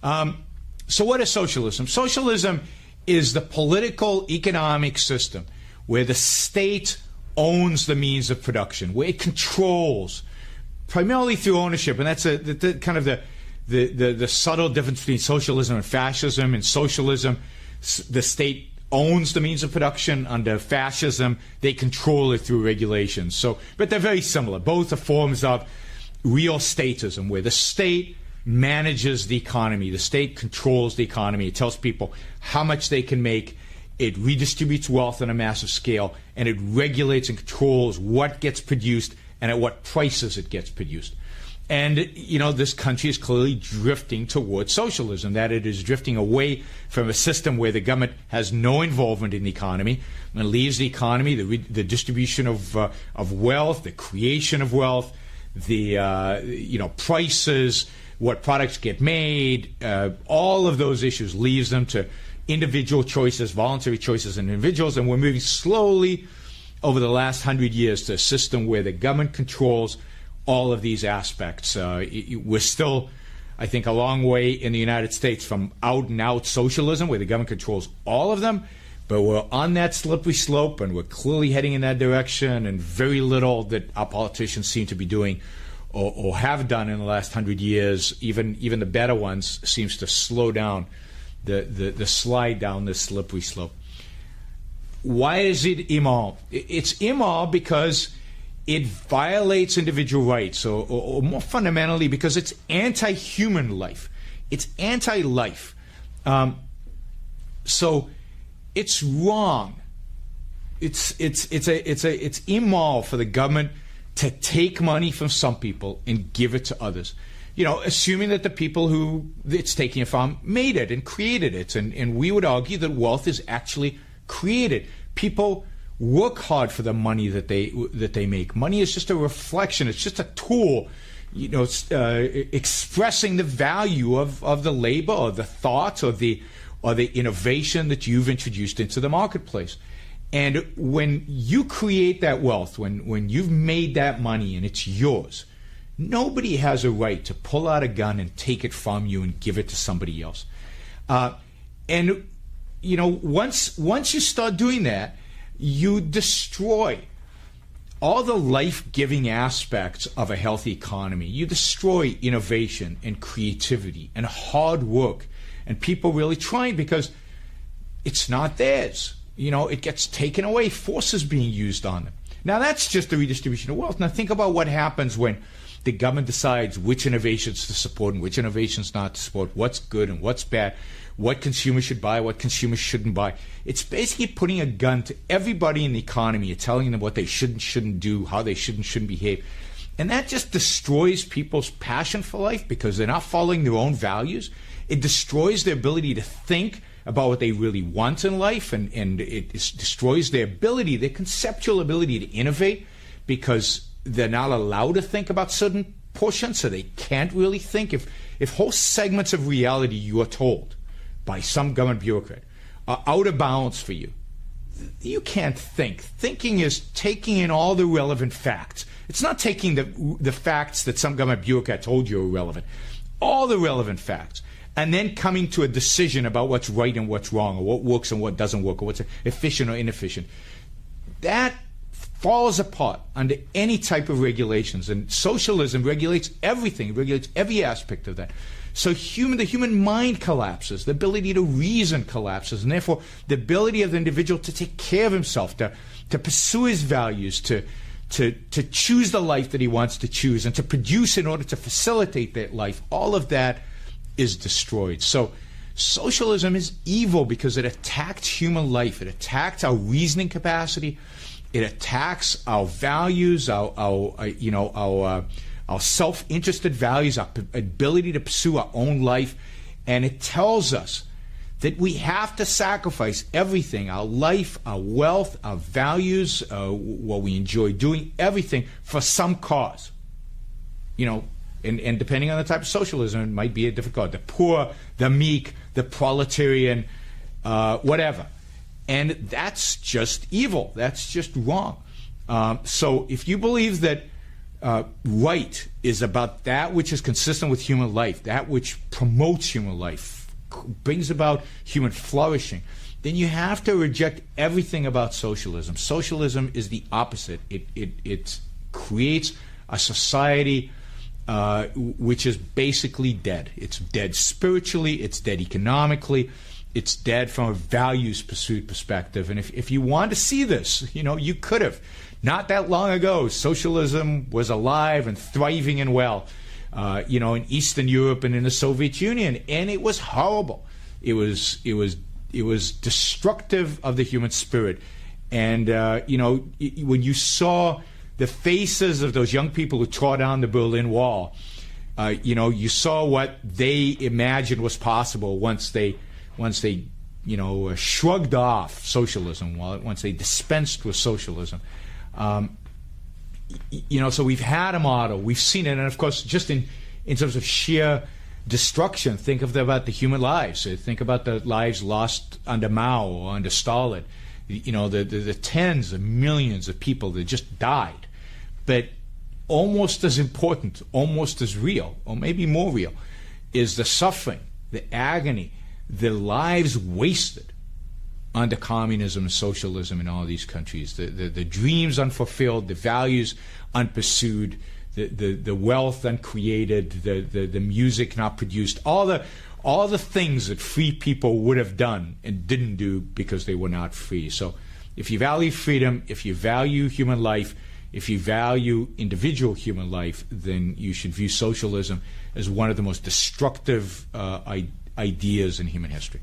So what is socialism? Socialism is the political economic system where the state owns the means of production, where it controls, primarily through ownership. And that's kind of the subtle difference between socialism and fascism. In socialism, the state owns the means of production. Under fascism, they control it through regulations. So, but they're very similar. Both are forms of real statism, where the state manages the economy. The state controls the economy. It tells people how much they can make. It redistributes wealth on a massive scale, and it regulates and controls what gets produced and at what prices it gets produced. And, you know, this country is clearly drifting towards socialism, that it is drifting away from a system where the government has no involvement in the economy and leaves the economy, the distribution of wealth, the creation of wealth, the, prices, what products get made, all of those issues leaves them to individual choices, voluntary choices in individuals. And we're moving slowly over the last 100 years to a system where the government controls all of these aspects. We're still, I think, a long way in the United States from out-and-out socialism, where the government controls all of them, but we're on that slippery slope, and we're clearly heading in that direction, and very little that our politicians seem to be doing or have done in the last 100 years, even the better ones, seems to slow down the slide down this slippery slope. Why is it immoral? It's immoral because it violates individual rights, or more fundamentally, because it's anti-human life. It's anti-life. So it's wrong. It's immoral for the government to take money from some people and give it to others. You know, assuming that the people who it's taking it from made it and created it. And we would argue that wealth is actually created. People work hard for the money that they make. Money is just a reflection. It's just a tool, expressing the value of the labor or the thought or the innovation that you've introduced into the marketplace. And when you create that wealth, when you've made that money and it's yours, nobody has a right to pull out a gun and take it from you and give it to somebody else. And once you start doing that, you destroy all the life-giving aspects of a healthy economy. You destroy innovation and creativity and hard work and people really trying, because it's not theirs. It gets taken away, forces being used on them. Now, that's just the redistribution of wealth. Now, think about what happens when the government decides which innovations to support and which innovations not to support, what's good and what's bad, what consumers should buy, what consumers shouldn't buy. It's basically putting a gun to everybody in the economy and telling them what they should and shouldn't do, how they should and shouldn't behave. And that just destroys people's passion for life because they're not following their own values. It destroys their ability to think about what they really want in life, and it destroys their conceptual ability to innovate, because they're not allowed to think about certain portions, so they can't really think. If whole segments of reality, you are told by some government bureaucrat, are out of bounds for you, you can't think. Thinking is taking in all the relevant facts. It's not taking the facts that some government bureaucrat told you are relevant. All the relevant facts. And then coming to a decision about what's right and what's wrong, or what works and what doesn't work, or what's efficient or inefficient. That falls apart under any type of regulations. And socialism regulates everything. It regulates every aspect of that. So the human mind collapses. The ability to reason collapses. And therefore, the ability of the individual to take care of himself, to pursue his values, to choose the life that he wants to choose, and to produce in order to facilitate that life, all of that is destroyed. So socialism is evil because it attacks human life. It attacks our reasoning capacity. It attacks our values, our self-interested values, our ability to pursue our own life. And it tells us that we have to sacrifice everything, our life, our wealth, our values, what we enjoy doing, everything for some cause. And depending on the type of socialism, it might be a different cause. The poor, the meek, the proletarian, whatever. And that's just evil. That's just wrong. So if you believe that right is about that which is consistent with human life, that which promotes human life, brings about human flourishing, then you have to reject everything about socialism. Socialism is the opposite. It creates a society which is basically dead. It's dead spiritually, it's dead economically, it's dead from a values pursuit perspective. And if you want to see this, you could have. Not that long ago, socialism was alive and thriving and well, in Eastern Europe and in the Soviet Union, and it was horrible. It was destructive of the human spirit. And when you saw the faces of those young people who tore down the Berlin Wall, you saw what they imagined was possible once they shrugged off socialism, once they dispensed with socialism. So we've had a model, we've seen it, and of course, just in terms of sheer destruction, think about the human lives. Think about the lives lost under Mao or under Stalin. The tens of millions of people that just died. But almost as important, almost as real, or maybe more real, is the suffering, the agony, the lives wasted under communism and socialism in all these countries, the dreams unfulfilled, the values unpursued, the wealth uncreated, the music not produced, all the things that free people would have done and didn't do because they were not free. So if you value freedom, if you value human life, if you value individual human life, then you should view socialism as one of the most destructive ideas in human history.